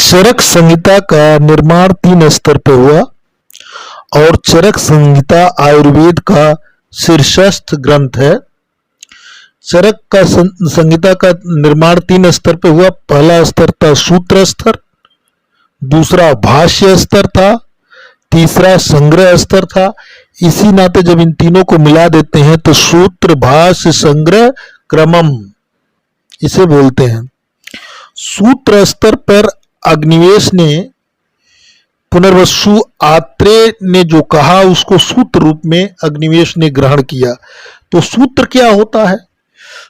चरक संहिता का निर्माण 3 स्तर पे हुआ और चरक संहिता आयुर्वेद का शीर्षस्थ ग्रंथ है। चरक का संहिता का निर्माण 3 स्तर पे हुआ। पहला स्तर था सूत्र स्तर, दूसरा भाष्य स्तर था, तीसरा संग्रह स्तर था। इसी नाते जब इन तीनों को मिला देते हैं तो सूत्र भाष्य संग्रह क्रमम इसे बोलते हैं। सूत्र स्तर पर अग्निवेश ने पुनर्वसु आत्रेय ने जो कहा उसको सूत्र रूप में अग्निवेश ने ग्रहण किया। तो सूत्र क्या होता है?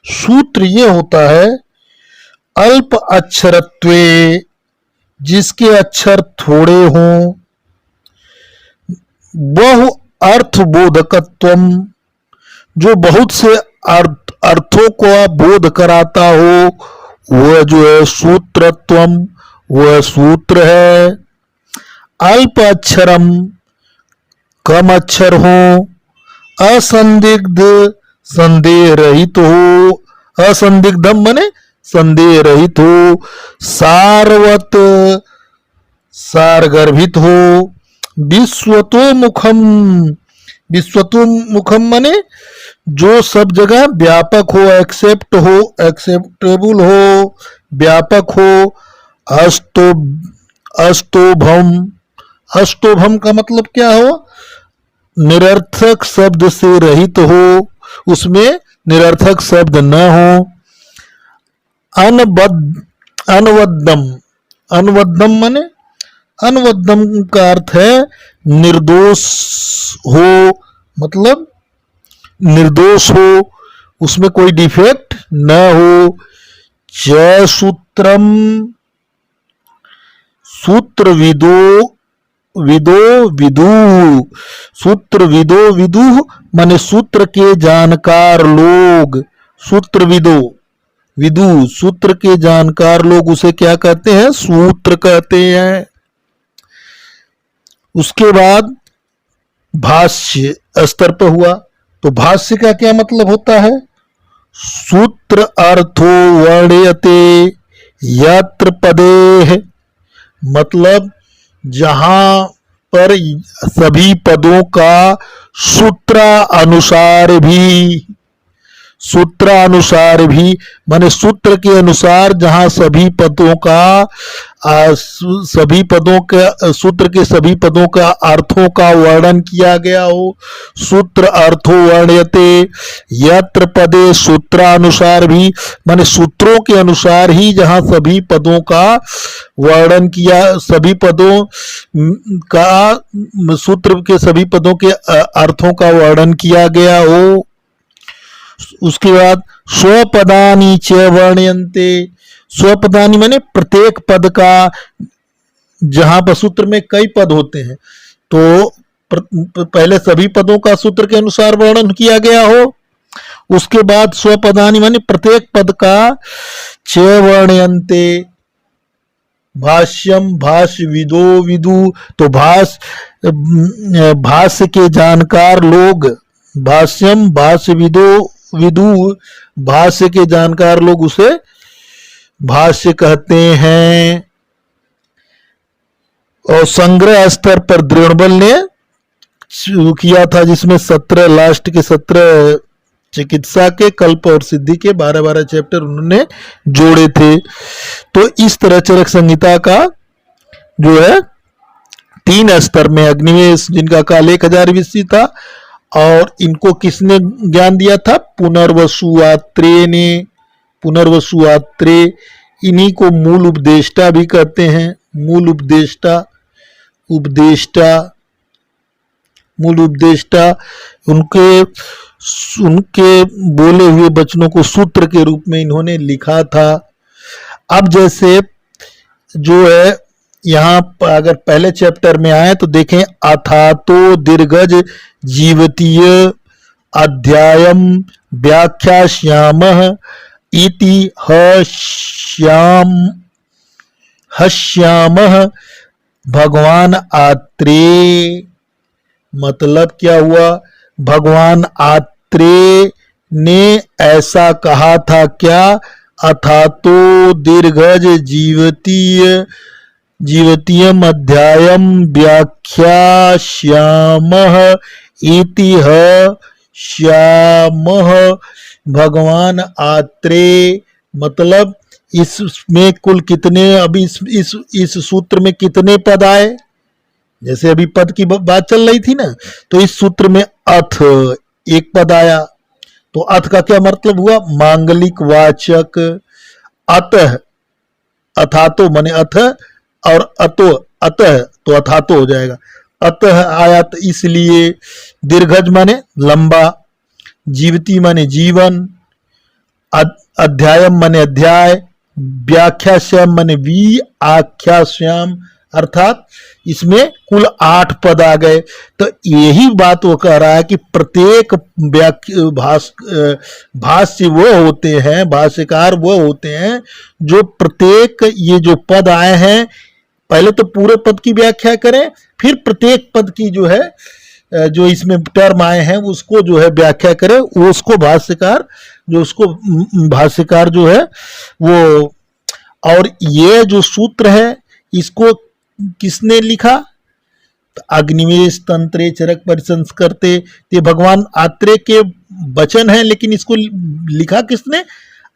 सूत्र ये होता है अल्प अक्षरत्वे, जिसके अक्षर थोड़े हों, बहु अर्थबोधकत्वम, जो बहुत से अर्थों को बोध कराता हो, वह जो है सूत्रत्वम, वह सूत्र है। अल्प अक्षरम, कम अक्षर हो, असंदिग्ध, संदेह रहित हो, असंदिग्धम माने संदेह रहित हो, सारवत, सारगर्भित हो, विश्वतोमुखम, विश्वतोमुखम माने जो सब जगह व्यापक हो, एक्सेप्ट हो, एक्सेप्टेबल हो, व्यापक हो। अष्टोभम, अष्टोभम का मतलब क्या हो? निरर्थक शब्द से रहित हो, उसमें निरर्थक शब्द न हो। अनवद्दम, अनवद्दम माने अनवद्दम का अर्थ है निर्दोष हो, मतलब निर्दोष हो, उसमें कोई डिफेक्ट न हो। च सूत्रम, सूत्र विदो विदु, सूत्र विदु माने सूत्र के जानकार लोग, सूत्र विदु सूत्र के जानकार लोग उसे क्या कहते हैं? सूत्र कहते हैं। उसके बाद भाष्य स्तर पर हुआ। तो भाष्य का क्या मतलब होता है? सूत्र अर्थो वर्ण्यते यत्र पदे, मतलब जहां पर सभी पदों का सूत्रानुसार भी माने सूत्र के अनुसार जहां सभी पदों का सूत्र के सभी पदों का अर्थों का वर्णन किया गया हो। सूत्र अर्थो वर्ण्यते यत्र पदे, सूत्रानुसार भी माने सूत्रों के अनुसार ही जहां सभी पदों का वर्णन किया, सभी पदों का सूत्र के सभी पदों के अर्थों का वर्णन किया गया हो। उसके बाद स्वपदानी च वर्ण्यन्ते, स्वपदानी माने प्रत्येक पद का, जहां पर सूत्र में कई पद होते हैं तो पहले सभी पदों का सूत्र के अनुसार वर्णन किया गया हो। उसके बाद स्वपदानी माने प्रत्येक पद का च वर्ण्यन्ते। भाष्यम, भाष्य विदो विदु, तो भाष्य के जानकार लोग, भाष्यम भाष्य विदु भाष्य के जानकार लोग उसे भाष्य कहते हैं। और संग्रह स्तर पर दृढ़बल ने किया था, जिसमें 17 लास्ट के 17 चिकित्सा के, कल्प और सिद्धि के 12-12 चैप्टर उन्होंने जोड़े थे। तो इस तरह चरक संहिता का जो है 3 स्तर में अग्निवेश, जिनका काल 1000 BC था, और इनको किसने ज्ञान दिया था? पुनर्वसु आत्रेय ने। पुनर्वसु आत्रेय, इन्हीं को मूल उपदेष्टा भी कहते हैं। मूल उपदेष्टा, मूल उपदेष्टा, उनके बोले हुए वचनों को सूत्र के रूप में इन्होंने लिखा था। अब जैसे जो है यहाँ अगर पहले चैप्टर में आए तो देखें, अथातो दीर्घज जीवतीय अध्यायम व्याख्यास्यामः इति हश्यामः भगवान आत्रेय। मतलब क्या हुआ? भगवान आत्रेय ने ऐसा कहा था क्या? अथातो दीर्घज जीवतीय जीवतीयम अध्यायम व्याख्यास्यामः इति श्यामः। भगवान आत्रेय मतलब इसमें कुल कितने, अभी इस सूत्र में कितने पद आए, जैसे अभी पद की बात चल रही थी ना, तो इस सूत्र में अथ एक पद आया। तो अथ का क्या मतलब हुआ, मांगलिक वाचक। अतः, अथातो माने अथ और अतो, अतः तो अथातो हो जाएगा। अतः आया तो इसलिए, दीर्घज माने लंबा, जीवती माने जीवन, अध्यायम माने अध्याय, व्याख्याश्याम माने आख्याश्याम, अर्थात इसमें कुल 8 पद आ गए। तो यही बात वो कह रहा है कि प्रत्येक भाष्य वो होते हैं, भाष्यकार वो होते हैं जो प्रत्येक ये जो पद आए हैं, पहले तो पूरे पद की व्याख्या करें, फिर प्रत्येक पद की जो है, जो इसमें टर्म आए हैं उसको जो है व्याख्या करें। उसको भाष्यकार जो है वो, और ये जो सूत्र है इसको किसने लिखा, तो अग्निवेश तंत्रे चरक परिसंस्कृते, ये भगवान आत्रेय के वचन है, लेकिन इसको लिखा किसने,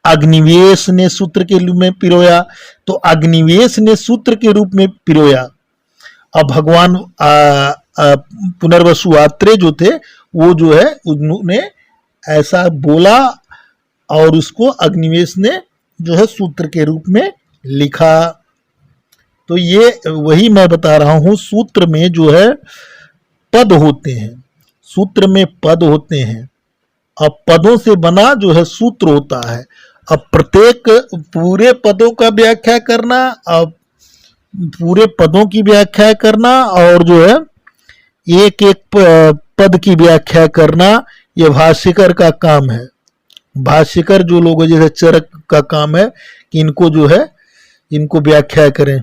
अग्निवेश ने सूत्र के रूप में पिरोया। तो अग्निवेश ने सूत्र के रूप में पिरोया। अब भगवान पुनर्वसु आत्रेय जो थे वो जो है उन्होंने ऐसा बोला और उसको अग्निवेश ने जो है सूत्र के रूप में लिखा। तो ये वही मैं बता रहा हूं, सूत्र में जो है पद होते हैं, सूत्र में पद होते हैं। अब पदों से बना जो है सूत्र होता है। अब प्रत्येक पूरे पदों का व्याख्या करना, अब पूरे पदों की व्याख्या करना और जो है एक एक पद की व्याख्या करना, यह भाष्यकर का काम है। भाष्यकर जो लोग जैसे चरक का काम है कि इनको जो है इनको व्याख्या करें।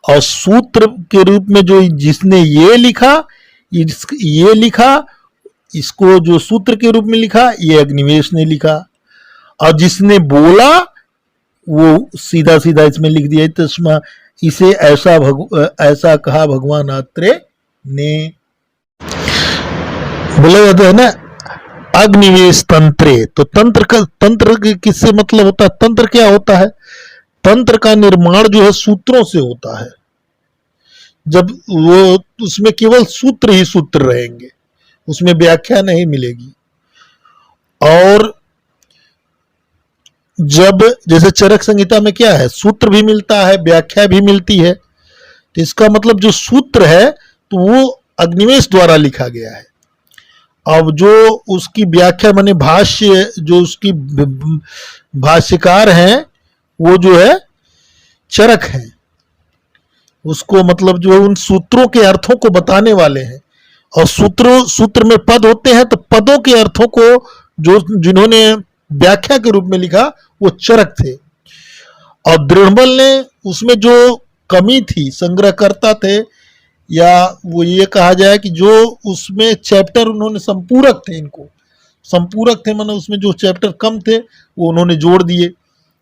और सूत्र के रूप में जो जिसने ये लिखा, इसको जो सूत्र के रूप में लिखा ये अग्निवेश ने लिखा, और जिसने बोला वो सीधा सीधा इसमें लिख दिया, तस्मा इसे ऐसा कहा भगवान आत्रेय ने। बोला जाता है ना अग्निवेश तंत्रे, तो तंत्र किससे मतलब होता है, तंत्र क्या होता है, तंत्र का निर्माण जो है सूत्रों से होता है। जब वो उसमें केवल सूत्र ही सूत्र रहेंगे, उसमें व्याख्या नहीं मिलेगी। और जब जैसे चरक संहिता में क्या है, सूत्र भी मिलता है, व्याख्या भी मिलती है, तो इसका मतलब जो सूत्र है तो वो अग्निवेश द्वारा लिखा गया है। अब जो उसकी व्याख्या माने भाष्य, जो उसकी भाष्यकार हैं वो जो है चरक हैं, उसको मतलब जो है उन सूत्रों के अर्थों को बताने वाले हैं। और सूत्र में पद होते हैं, तो पदों के अर्थों को जो जिन्होंने व्याख्या के रूप में लिखा वो चरक थे। और दृढ़बल ने उसमें जो कमी थी, संग्रहकर्ता थे, या वो ये कहा जाए कि जो उसमें चैप्टर उन्होंने संपूरक थे, इनको संपूरक थे माने उसमें जो चैप्टर कम थे वो उन्होंने जोड़ दिए।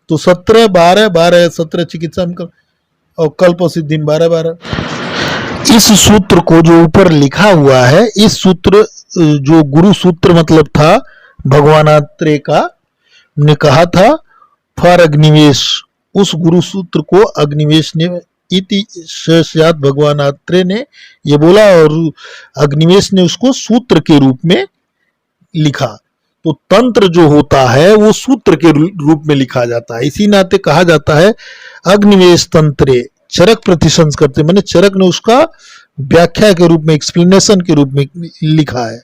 तो 17, 12, 12, 17 चिकित्सा में और कल्प सिद्धि 12, 12। इस सूत्र को जो ऊपर लिखा हुआ है, इस सूत्र जो गुरु सूत्र मतलब था भगवान आत्रेय का, ने कहा था फॉर अग्निवेश, उस गुरु सूत्र को अग्निवेश ने इति श्यात भगवान आत्रेय ने ये बोला, और अग्निवेश ने उसको सूत्र के रूप में लिखा। तो तंत्र जो होता है वो सूत्र के रूप में लिखा जाता है, इसी नाते कहा जाता है अग्निवेश तंत्रे चरक प्रतिसंस्कृते, माने चरक ने उसका व्याख्या के रूप में, एक्सप्लेनेशन के रूप में लिखा है।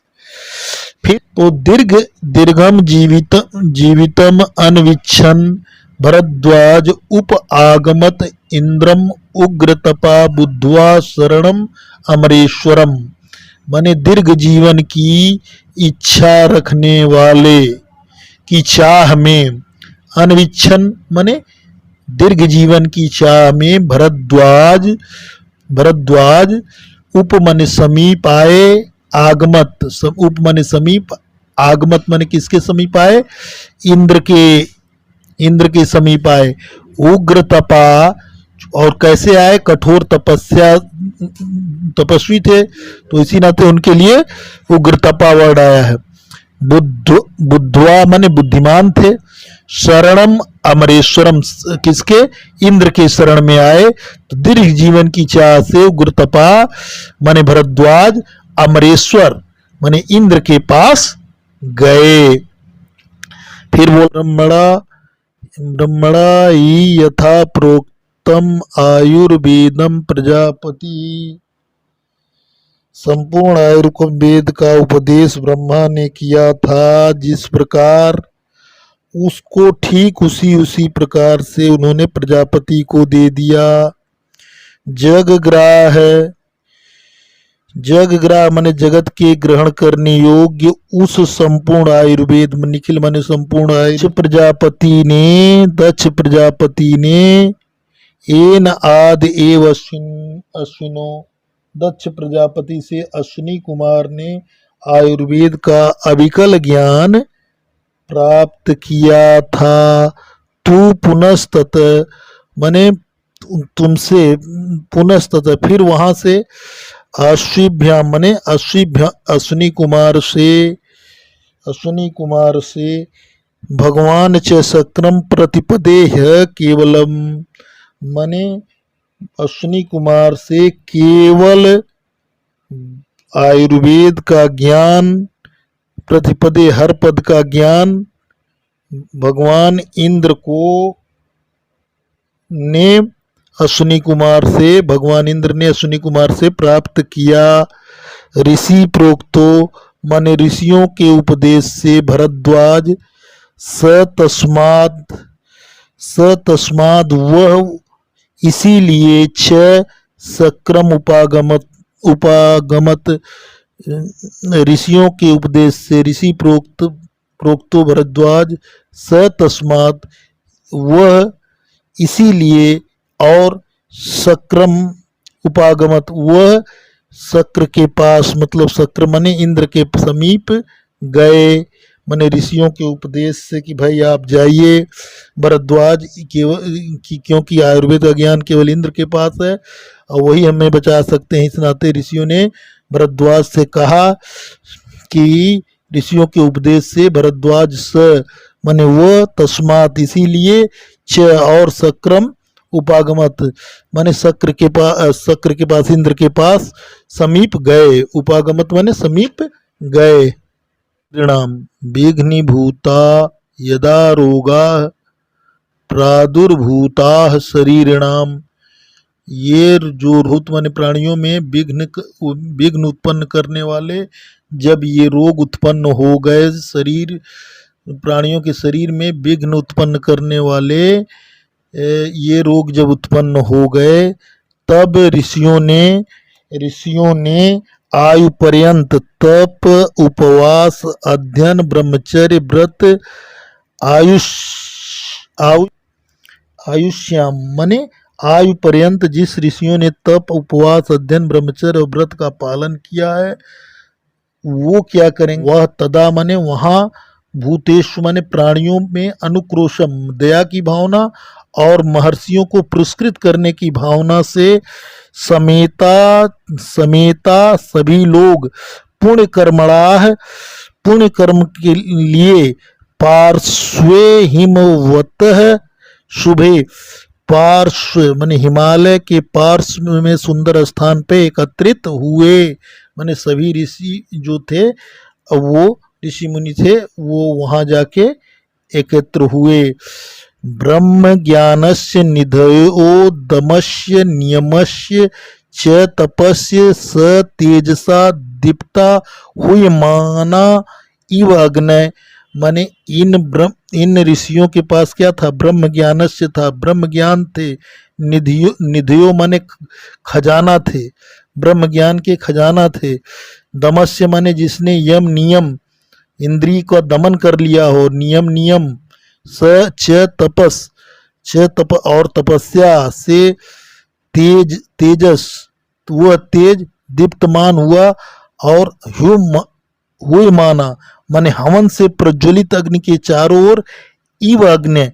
फिर तो दीर्घम जीवितम अनविच्छन भरद्वाज उप आगमत इंद्रम उग्र तपा बुद्ध्वा शरणम अमरेश्वरम, माने दीर्घ जीवन की इच्छा रखने वाले की चाह में, अनविच्छन माने दीर्घ जीवन की चाह में भरद्वाज उप माने समीप आए, आगमत उप माने समीप, आगमत माने किसके समीप आए, इंद्र के समीप आए, उग्र तपा और कैसे आए, कठोर तपस्वी थे, तो इसी नाते उनके लिए उग्र तपा वर्ड आया है। बुद्धवा माने बुद्धिमान थे। शरणम अमरेश्वरम, किसके, इंद्र के शरण में आए, तो दीर्घ जीवन की चाह से उग्र तपा माने भरद्वाज अमरेश्वर माने इंद्र के पास गए। फिर बोल ब्रह्मणा ही यथा प्रोक्तम आयुर्वेदम प्रजापति, संपूर्ण आयुर्वेद वेद का उपदेश ब्रह्मा ने किया था जिस प्रकार, उसको ठीक उसी प्रकार से उन्होंने प्रजापति को दे दिया। जगग्राह है, जगग्राह माने जगत के ग्रहण करने योग्य उस संपूर्ण आयुर्वेद में, निखिल माने संपूर्ण आयुर्वेद, दक्ष प्रजापति ने एन आद एव अश्विनो, दक्ष प्रजापति से अश्विनी कुमार ने आयुर्वेद का अविकल ज्ञान प्राप्त किया था। तू पुनस्तत माने तुमसे, पुनस्तत फिर वहां से, अश्विभ्याम माने अश्विनी कुमार से भगवान च शक्रम प्रतिपदेह केवलम माने अश्विनी कुमार से केवल आयुर्वेद का ज्ञान, प्रतिपदे हर पद का ज्ञान भगवान इंद्र को ने अश्विनी कुमार से, भगवान इंद्र ने अश्विनी कुमार से प्राप्त किया। ऋषि प्रोक्तो माने ऋषियों के उपदेश से भरद्वाज, तस्माद वह इसीलिए छ सक्रम उपागमत ऋषियों के उपदेश से, ऋषि प्रोक्तो भरद्वाज तस्मात वह इसीलिए, और सक्रम उपागमत वह शक्र के पास, मतलब शक्र माने इंद्र के समीप गए, माने ऋषियों के उपदेश से कि भाई आप जाइए भरद्वाज, क्योंकि आयुर्वेद का ज्ञान केवल इंद्र के पास है और वही हमें बचा सकते हैं। इस नाते ऋषियों ने भरद्वाज से कहा कि ऋषियों के उपदेश से भरद्वाज स माने वह, तस्मात इसीलिए, च और सक्रम उपागमत माने शक्र के पास इंद्र के पास समीप गए, उपागमत माने समीप गए। परिणाम विघ्नीभूता यदा रोगा प्रादुर्भूता शरीरिणाम, ये जो रूत माने प्राणियों में विघ्न उत्पन्न करने वाले, जब ये रोग उत्पन्न हो गए, शरीर प्राणियों के शरीर में विघ्न उत्पन्न करने वाले ये रोग जब उत्पन्न हो गए, तब ऋषियों ने आयु पर्यंत तप, उपवास, अध्ययन, ब्रह्मचर्य, व्रत, आयुष्याम माने आयु पर्यंत जिस ऋषियों ने तप, उपवास, अध्ययन, ब्रह्मचर्य और व्रत का पालन किया है, वो क्या करेंगे, वह तदा माने वहां, भूतेषु माने प्राणियों में, अनुक्रोशम दया की भावना और महर्षियों को पुरस्कृत करने की भावना से समेता सभी लोग पुण्य कर्म के लिए पार्श्वे हिमवतः शुभे, पार्श्व माने हिमालय के पार्श्व में सुंदर स्थान पे एकत्रित हुए, माने सभी ऋषि जो थे, वो ऋषि मुनि थे, वो वहां जाके एकत्र हुए। ब्रह्म ज्ञानस्य निधयो दमस्य नियमस्य च तपस्य स तेजसा दीप्ता हुयमाना इव अग्नय, माने इन ऋषियों के पास क्या था, ब्रह्म ज्ञानस्य था, ब्रह्म ज्ञान थे, निधियो माने खजाना थे, ब्रह्म ज्ञान के खजाना थे। दमस्य माने जिसने यम नियम इंद्रिय का दमन कर लिया हो, नियम स च तप और तपस्या से तेजस, वह तेज दीप्तमान हुआ, और हुए माना माने हवन से प्रज्वलित अग्नि के चारों ओर, इव अग्नि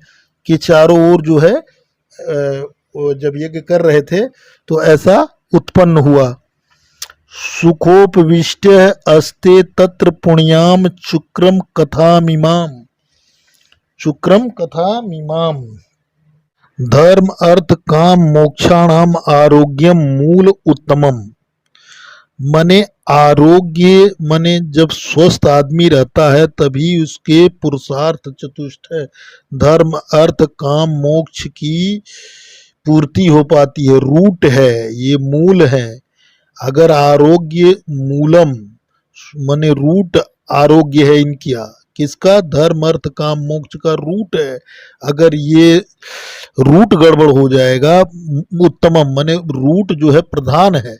के चारों ओर जो है वो जब यज्ञ कर रहे थे तो ऐसा उत्पन्न हुआ। सुखोपविष्ट अस्ते तत्र पुण्याम चुक्रम कथामिमाम, चुक्रम कथामिमाम। धर्म अर्थ काम मोक्षाणाम आरोग्यम मूल उत्तमम। मने आरोग्य मने जब स्वस्थ आदमी रहता है तभी उसके पुरुषार्थ चतुष्ट है, धर्म अर्थ काम मोक्ष की पूर्ति हो पाती है, रूट है, ये मूल है। अगर आरोग्य मूलम मने रूट आरोग्य है इनका, किसका? धर्म अर्थ काम मोक्ष का रूट है। अगर ये रूट गड़बड़ हो जाएगा, उत्तमम मने रूट जो है प्रधान है,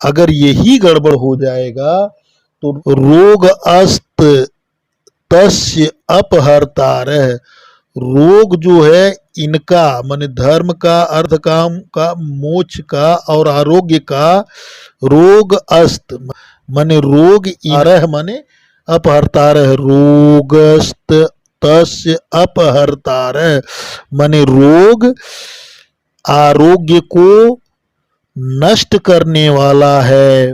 अगर यही गड़बड़ हो जाएगा तो रोग अस्त तस्य अपहर्तारः, रोग जो है इनका माने धर्म का, अर्थ काम का, मोक्ष का और आरोग्य का, रोग अस्त माने रोग, आरह माने अपहर्तारः, रोगस्त तस्य अपहर्तारः माने रोग आरोग्य को नष्ट करने वाला है,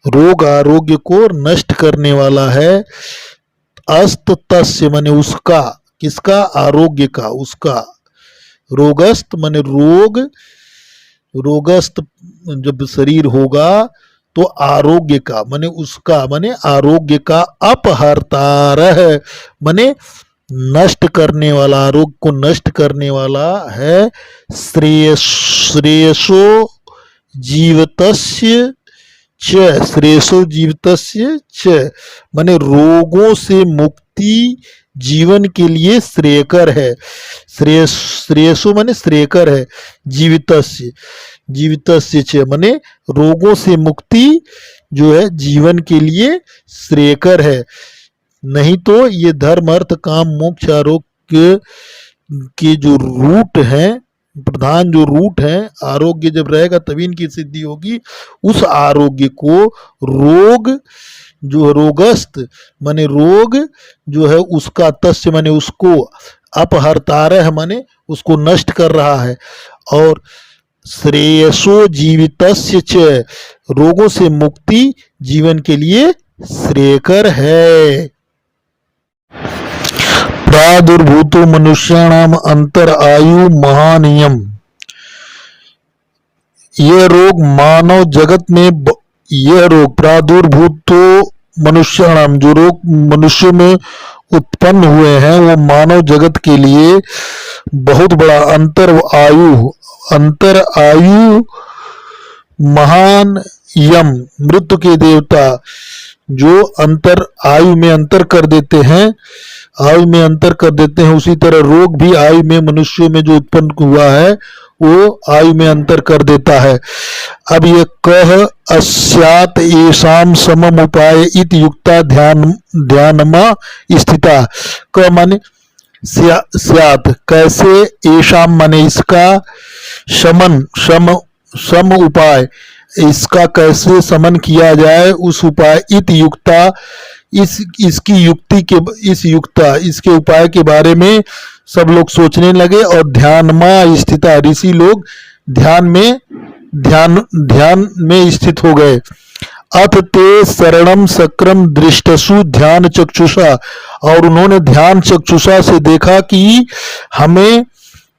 रोग आरोग्य को नष्ट करने वाला है। अस्त तस्य माने उसका, किसका? आरोग्य का, उसका। रोगस्त माने रोग, रोगस्त जब शरीर होगा तो आरोग्य का माने उसका, माने आरोग्य का। अपहर्तारः माने नष्ट करने वाला, आरोग्य को नष्ट करने वाला है। श्रेयसो जीवतस्य च, श्रेयसो जीवतस्य च माने रोगों से मुक्ति जीवन के लिए श्रेयकर है। श्रेयसो माने श्रेयकर है, जीवितस्य, जीवितस्य च माने रोगों से मुक्ति जो है जीवन के लिए श्रेयकर है। नहीं तो ये धर्म अर्थ काम मोक्ष आरोग्य के जो रूट हैं, प्रधान जो रूट है, आरोग्य जब रहेगा तभी इनकी सिद्धि होगी। उस आरोग्य को रोग जो रोगस्त माने रोग जो है उसका, तस्य माने उसको, अपहर्तारः माने उसको नष्ट कर रहा है। और श्रेयसो जीवितस्य च, रोगों से मुक्ति जीवन के लिए श्रेयकर है। प्रादुर्भूतो मनुष्याणाम अंतर आयु महानियम, यह रोग मानव जगत में, यह रोग प्रादुर्भूतो मनुष्याणाम, जो रोग मनुष्य में उत्पन्न हुए हैं वो मानव जगत के लिए बहुत बड़ा अंतर आयु महान यम, मृत्यु के देवता जो अंतर आयु में अंतर कर देते हैं, आयु में अंतर कर देते हैं, उसी तरह रोग भी आयु में मनुष्यों में जो उत्पन्न हुआ है वो आयु में अंतर कर देता है। अब ये कह अस्यात येषाम समम उपाय इत युक्ता ध्यानमा स्थिता, क माने स्यात, कैसे, येषाम माने इसका, शमन सम उपाय, इसका कैसे समन किया जाए, उस उपाय, इत युक्ता इसकी युक्ति के, इस युक्ता इसके उपाय के बारे में सब लोग सोचने लगे। और ध्यानमा स्थिता, ऋषि लोग ध्यान में स्थित हो गए। अथ ते शरणम सक्रम दृष्टसु ध्यान चक्षुषा, और उन्होंने ध्यान चक्षुषा से देखा कि हमें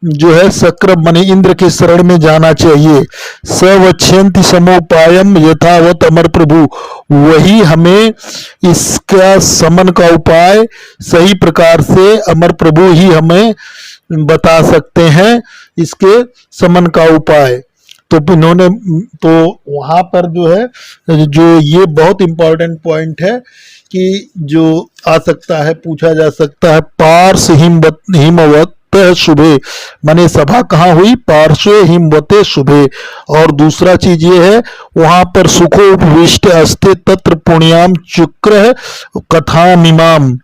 जो है सक्रम माने इंद्र के शरण में जाना चाहिए। सवच्छन्ति समोपायम यथावत अमर प्रभु, वही हमें इसका समन का उपाय सही प्रकार से अमर प्रभु ही हमें बता सकते हैं, इसके समन का उपाय। तो इन्होंने, तो वहां पर जो है, जो ये बहुत इंपॉर्टेंट पॉइंट है कि जो आ सकता है, पूछा जा सकता है, पार्श हिमवत शुभे माने सभा कहाँ हुई? पार्श्वे हिमवते शुभे। और दूसरा चीज ये है, वहां पर सुखो उपविष्ट अस्ते तत्र पुण्याम चुक्र कथामिमाम,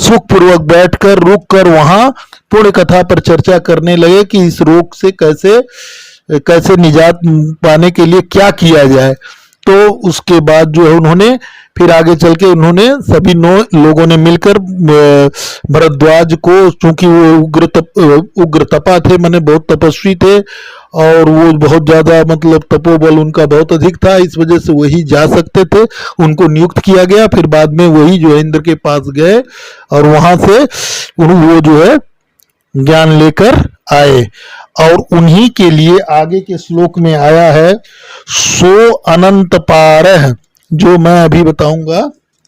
सुख पूर्वक बैठकर रुक कर वहां पुण्य कथा पर चर्चा करने लगे कि इस रोग से कैसे निजात पाने के लिए क्या किया जाए। तो उसके बाद जो है उन्होंने फिर आगे चल के उन्होंने सभी 9 लोगों ने मिलकर भरद्वाज को, चूंकि वो उग्र तपा थे, माने बहुत तपस्वी थे और वो बहुत ज्यादा मतलब तपोबल उनका बहुत अधिक था, इस वजह से वही जा सकते थे, उनको नियुक्त किया गया। फिर बाद में वही जो है इंद्र के पास गए और वहां से वो जो है ज्ञान लेकर आए। और उन्हीं के लिए आगे के श्लोक में आया है सो अनंत पारह, जो मैं अभी बताऊंगा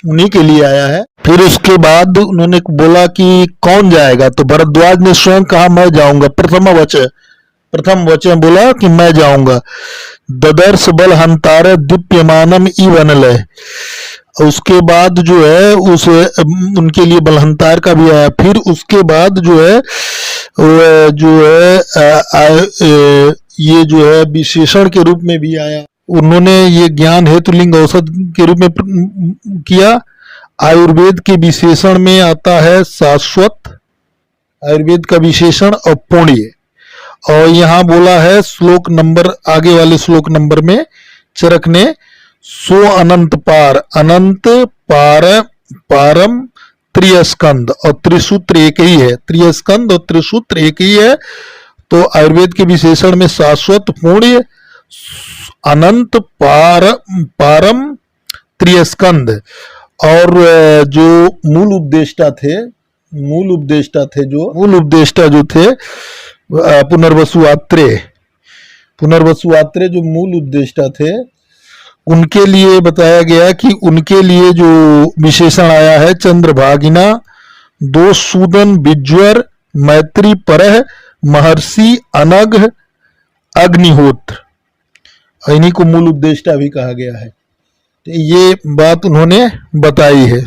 उन्हीं के लिए आया है। फिर उसके बाद उन्होंने बोला कि कौन जाएगा, तो भरद्वाज ने स्वयं कहा मैं जाऊंगा। प्रथम वचन बोला कि मैं जाऊंगा। ददर्श बल हंतार दीप्यमानम इवनलय, उसके बाद जो है उस उनके लिए बलहंतार का भी आया। फिर उसके बाद जो है ये जो है विशेषण के रूप में भी आया। उन्होंने ये ज्ञान हेतु लिंग औषध के रूप में किया। आयुर्वेद के विशेषण में आता है शाश्वत, आयुर्वेद का विशेषण, और पुण्य। और यहाँ बोला है श्लोक नंबर, आगे वाले श्लोक नंबर में चरक ने सो अनंत पार, अनंत पार पारम त्रियस्कंद, और त्रिसूत्र एक ही है, त्रियस्कंद और त्रिसूत्र एक ही है। तो आयुर्वेद के विशेषण में शाश्वत, पुण्य, अनंत पारम त्रियस्कंद। और जो मूल उपदेष्टा थे जो थे पुनर्वसु आत्रेय जो मूल उपदेष्टा थे, उनके लिए बताया गया कि उनके लिए जो विशेषण आया है चंद्रभागिना, दोषसूदन, विज्वर, मैत्री परह, महर्षि अनघ, अग्निहोत्र, इन्हीं को मूल उपदेष्टा भी कहा गया है। तो ये बात उन्होंने बताई है।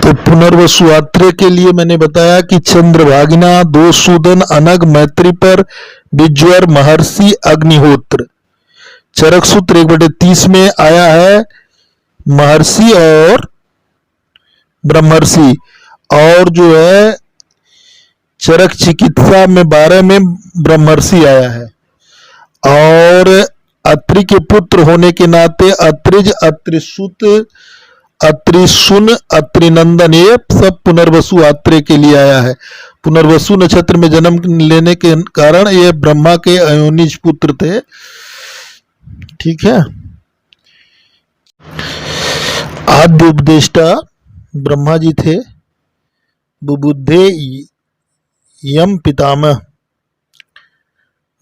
तो पुनर्वसु आत्रेय के लिए मैंने बताया कि चंद्रभागिना, दोषसूदन, अनघ, मैत्रीपर, विज्वर, महर्षि, अग्निहोत्र। चरक सूत्र 1/30 में आया है महर्षि और ब्रह्मर्षि, और जो है चरक चिकित्सा में 12 में ब्रह्मर्षि आया है। और अत्रि के पुत्र होने के नाते अत्रिज, अत्रिसुत, अत्रिशुन, अत्रिनंदन, ये सब पुनर्वसु आत्रेय के लिए आया है। पुनर्वसु नक्षत्र में जन्म लेने के कारण ये ब्रह्मा के अयोनिज पुत्र थे। ठीक है। आद्य उपदेष्टा ब्रह्मा जी थे। बुबुद्धे यम पितामह,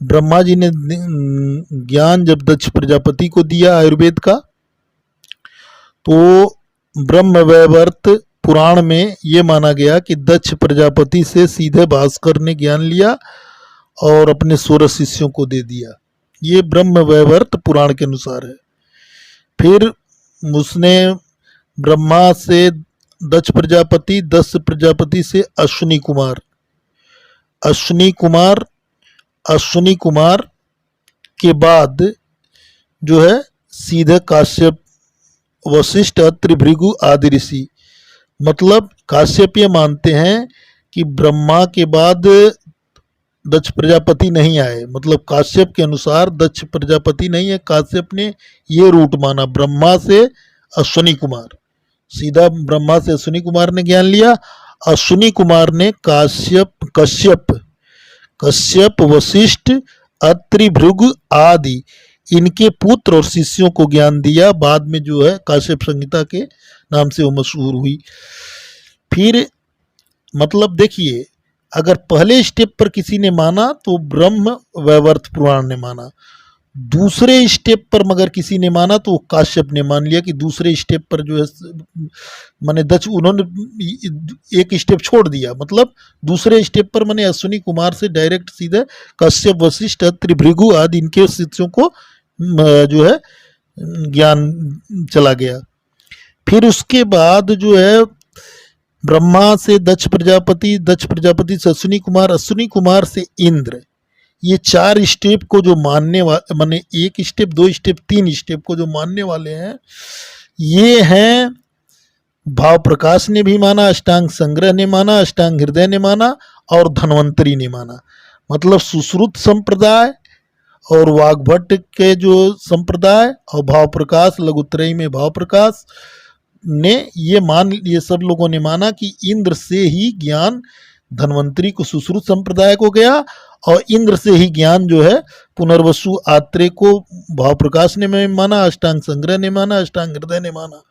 ब्रह्मा जी ने ज्ञान जब दक्ष प्रजापति को दिया आयुर्वेद का, तो ब्रह्मवैवर्त पुराण में ये माना गया कि दक्ष प्रजापति से सीधे भास्कर ने ज्ञान लिया और अपने 16 शिष्यों को दे दिया। ये ब्रह्मवैवर्त पुराण के अनुसार है। फिर उसने ब्रह्मा से दक्ष प्रजापति, दक्ष प्रजापति से अश्विनी कुमार के बाद जो है सीधे काश्यप, वशिष्ठ, अत्रि, भृगु आदि ऋषि। मतलब काश्यप ये मानते हैं कि ब्रह्मा के बाद दक्ष प्रजापति नहीं आए, मतलब काश्यप के अनुसार दक्ष प्रजापति नहीं है। काश्यप ने ये रूट माना ब्रह्मा से अश्विनी कुमार, सीधा ब्रह्मा से अश्विनी कुमार ने ज्ञान लिया। अश्विनी कुमार ने कश्यप, वशिष्ठ, अत्रि, भृगु आदि इनके पुत्र और शिष्यों को ज्ञान दिया। बाद में जो है काश्यप संहिता के नाम से वो मशहूर हुई। फिर मतलब देखिए, अगर पहले स्टेप पर किसी ने माना तो ब्रह्म वैवर्त पुराण ने माना, दूसरे स्टेप पर मगर किसी ने माना तो काश्यप ने मान लिया कि दूसरे स्टेप पर जो है माने दक्ष, उन्होंने एक स्टेप छोड़ दिया। मतलब दूसरे स्टेप पर माने अश्विनी कुमार से डायरेक्ट सीधे कश्यप, वशिष्ठ, अत्रि, भृगु आदि इनके शिष्यों को जो है ज्ञान चला गया। फिर उसके बाद जो है ब्रह्मा से दक्ष प्रजापति, दक्ष प्रजापति से अश्विनी कुमार, अश्विनी कुमार से इंद्र, ये 4 स्टेप को जो मानने वाले, माने 1 स्टेप, 2 स्टेप, 3 स्टेप को जो मानने वाले हैं, ये हैं भाव प्रकाश ने भी माना, अष्टांग संग्रह ने माना, अष्टांग हृदय ने माना और धन्वंतरी ने माना। मतलब सुश्रुत संप्रदाय और वाग्भट के जो संप्रदाय और भाव प्रकाश लघुत्रयी में भाव प्रकाश ने ये सब लोगों ने माना कि इंद्र से ही ज्ञान धन्वंतरी को सुश्रुत संप्रदाय को गया और इंद्र से ही ज्ञान जो है पुनर्वसु आत्रेय को भाव प्रकाश ने माना, अष्टांग संग्रह ने माना, अष्टांग हृदय ने माना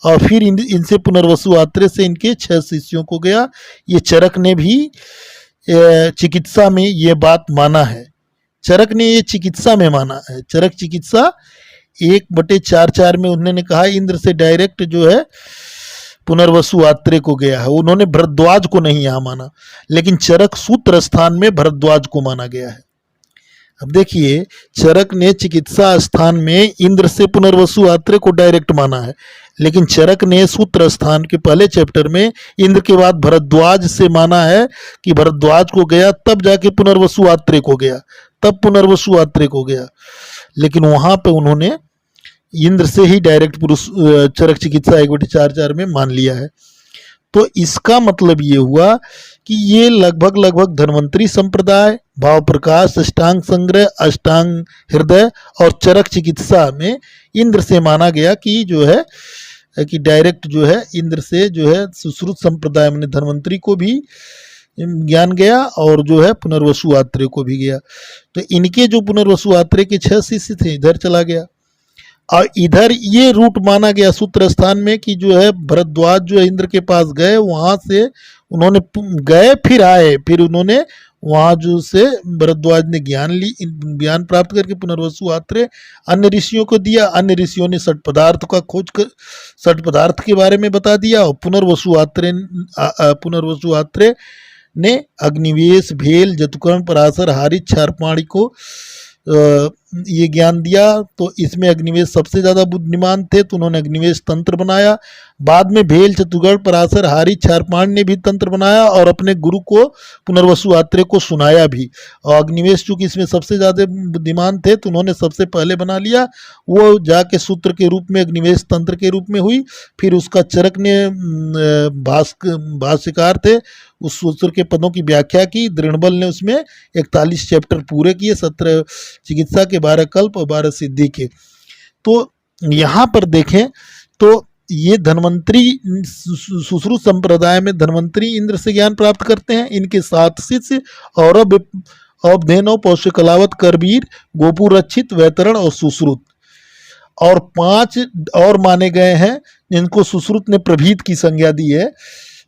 और फिर इनसे पुनर्वसु आत्रेय से इनके 6 शिष्यों को गया। ये चरक ने भी चिकित्सा में ये बात माना है। चरक ने ये चिकित्सा में माना है। चरक चिकित्सा 1/4 में उन्होंने कहा इंद्र से डायरेक्ट जो है पुनर्वसु आत्रेय को गया है। उन्होंने भरद्वाज को नहीं यहां माना, लेकिन चरक सूत्र स्थान में भरद्वाज को माना गया है। अब देखिए, चरक ने चिकित्सा स्थान में इंद्र से पुनर्वसु आत्रेय को डायरेक्ट माना है, लेकिन चरक ने सूत्र स्थान के पहले चैप्टर में इंद्र के बाद भरद्वाज से माना है कि भरद्वाज को गया, तब जाके पुनर्वसु आत्रेय को गया, तब पुनर्वसु आत्रेय को गया। लेकिन वहां पे उन्होंने इंद्र से ही डायरेक्ट पुरुष चरक चिकित्सा 1/4 में मान लिया है। तो इसका मतलब ये हुआ कि ये लगभग धन्वंतरी संप्रदाय, भाव प्रकाश, अष्टांग संग्रह, अष्टांग हृदय और चरक चिकित्सा में इंद्र से माना गया कि जो है कि डायरेक्ट जो है इंद्र से जो है सुश्रुत संप्रदाय में धन्वंतरी को भी ज्ञान गया और जो है पुनर्वसु आत्रेय को भी गया। तो इनके जो पुनर्वसु आत्रेय के 6 शिष्य थे इधर चला गया और इधर ये रूट माना गया सूत्र स्थान में कि जो है भरद्वाज जो इंद्र के पास गए, वहां से उन्होंने गए फिर आए, फिर उन्होंने वहां जो से भरद्वाज ने ज्ञान प्राप्त करके पुनर्वसु आत्रेय अन्य ऋषियों को दिया। अन्य ऋषियों ने षट पदार्थ का खोज कर षट पदार्थ के बारे में बता दिया और पुनर्वसु आत्रेय ने अग्निवेश, भेल, जतुकर्ण, पराशर, हारित, क्षारपाणी को ये ज्ञान दिया। तो इसमें अग्निवेश सबसे ज़्यादा बुद्धिमान थे, तो उन्होंने अग्निवेश तंत्र बनाया। बाद में भेल, चतुर्गढ़, पराशर, हारित, क्षारपाणी ने भी तंत्र बनाया और अपने गुरु को पुनर्वसु आत्रेय को सुनाया भी। और अग्निवेश चूंकि इसमें सबसे ज़्यादा बुद्धिमान थे तो उन्होंने सबसे पहले बना लिया। वो जाके सूत्र के रूप में अग्निवेश तंत्र के रूप में हुई। फिर उसका चरक ने भाष्यकार थे, उस सूत्र के पदों की व्याख्या की। दृढ़बल ने उसमें 41 चैप्टर पूरे किए, 17 चिकित्सा के, 12 कल्प और 12 सिद्धि के। तो यहाँ पर देखें तो ये धन्वंतरी सुश्रुत संप्रदाय में धन्वंतरी इंद्र से ज्ञान प्राप्त करते हैं। इनके 7 शिष्य और अवधेनव, पौष्यकलावत, करवीर, गोपू रक्षित, वैतरण और सुश्रुत, और 5 और माने गए हैं जिनको सुश्रुत ने प्रभीत की संज्ञा दी है।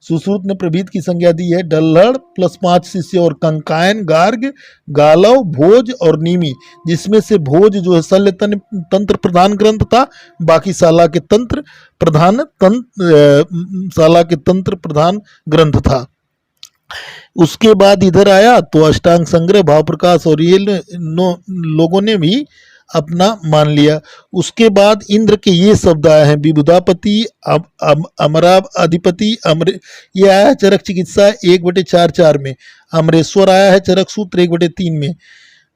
सुश्रुत ने प्रभीत की संज्ञा दी है। डल्हड़ प्लस 5 शिष्य और कंकायन, गार्ग, गालव, भोज और नीमी, जिसमें से भोज जो है शल्य तंत्र प्रधान ग्रंथ था, बाकी शाला के तंत्र प्रधान ग्रंथ था। उसके बाद इधर आया तो अष्टांग संग्रह, भाव प्रकाश और ये लोगों ने भी अपना मान लिया। उसके बाद इंद्र के ये शब्द आए हैं, विबुधापति, अमराधिपति, ये आया है चरक चिकित्सा 1/4 में। अमरेश्वर आया है चरक सूत्र 1/3 में।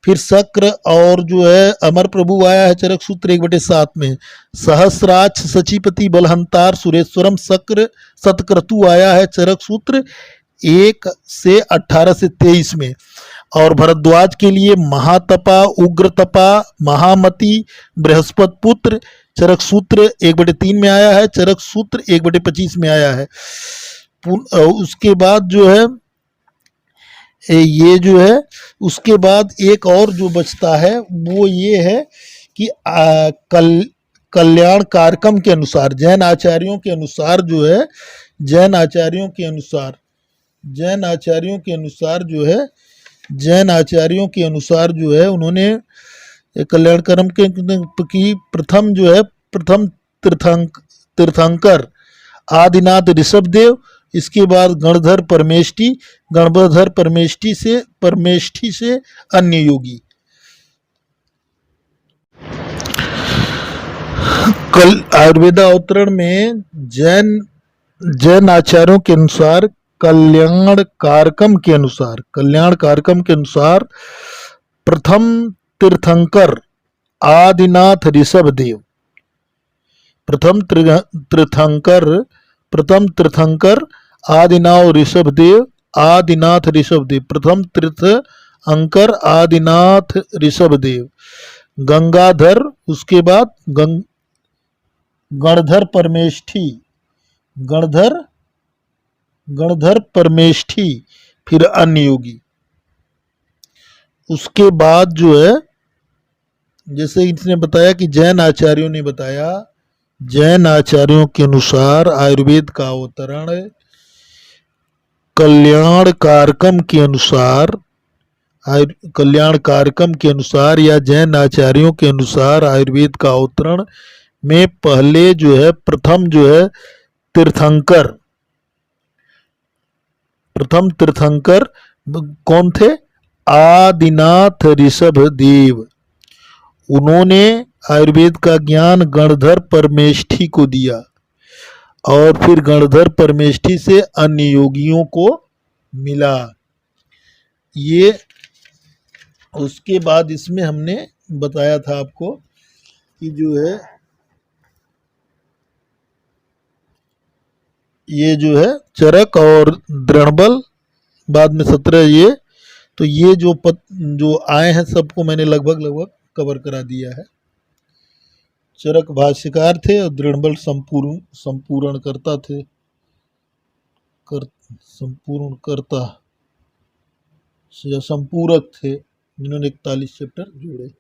फिर शक्र और जो है अमर प्रभु आया है चरक सूत्र 1/7 में। सहस्राक्ष, सचिपति, बलहंतार, सुरेश्वरम, शक्र, सतक्रतु आया है चरक सूत्र 1 से 18 से 23 में। और भरद्वाज के लिए महातपा, उग्रतपा, महामति, बृहस्पति पुत्र चरक सूत्र 1/3 में आया है, चरक सूत्र 1/25 में आया है। उसके बाद जो है ये जो है उसके बाद एक और जो बचता है वो ये है कि कल्याण कारकम के अनुसार, जैन आचार्यों के अनुसार जो है, जैन आचार्यों के अनुसार जो है उन्होंने कल्याण कर्म की प्रथम तीर्थंकर आदिनाथ ऋषभदेव, इसके बाद गणधर परमेष्ठी से अन्य योगी। कल आयुर्वेदा अवतरण में जैन आचार्यों के अनुसार कल्याण कारकम के अनुसार प्रथम तीर्थंकर आदिनाथ ऋषभदेव, प्रथम तीर्थंकर आदिनाथ ऋषभदेव, प्रथम तीर्थ अंकर, आदिनाथ, ऋषभदेव, गंगाधर, उसके बाद गणधर परमेष्ठी, गणधर गणधर परमेष्ठी, फिर अन्य योगी। उसके बाद जो है, जैसे इसने बताया कि जैन आचार्यों ने बताया, जैन आचार्यों के अनुसार आयुर्वेद का अवतरण कल्याण कारकम के अनुसार, कल्याण कारकम के अनुसार या जैन आचार्यों के अनुसार आयुर्वेद का अवतरण में पहले जो है, प्रथम जो है तीर्थंकर, प्रथम तीर्थंकर कौन थे? आदिनाथ ऋषभदेव। उन्होंने आयुर्वेद का ज्ञान गणधर परमेष्ठी को दिया और फिर गणधर परमेष्ठी से अन्य योगियों को मिला। ये उसके बाद इसमें हमने बताया था आपको कि जो है ये जो है चरक और दृढ़बल, बाद में 17 ये, तो ये जो आए हैं सबको मैंने लगभग कवर करा दिया है। चरक भाष्यकार थे और दृढ़बल संपूर्ण करता थे, संपूर्ण करता या संपूरक थे, जिन्होंने 41 चैप्टर जोड़े।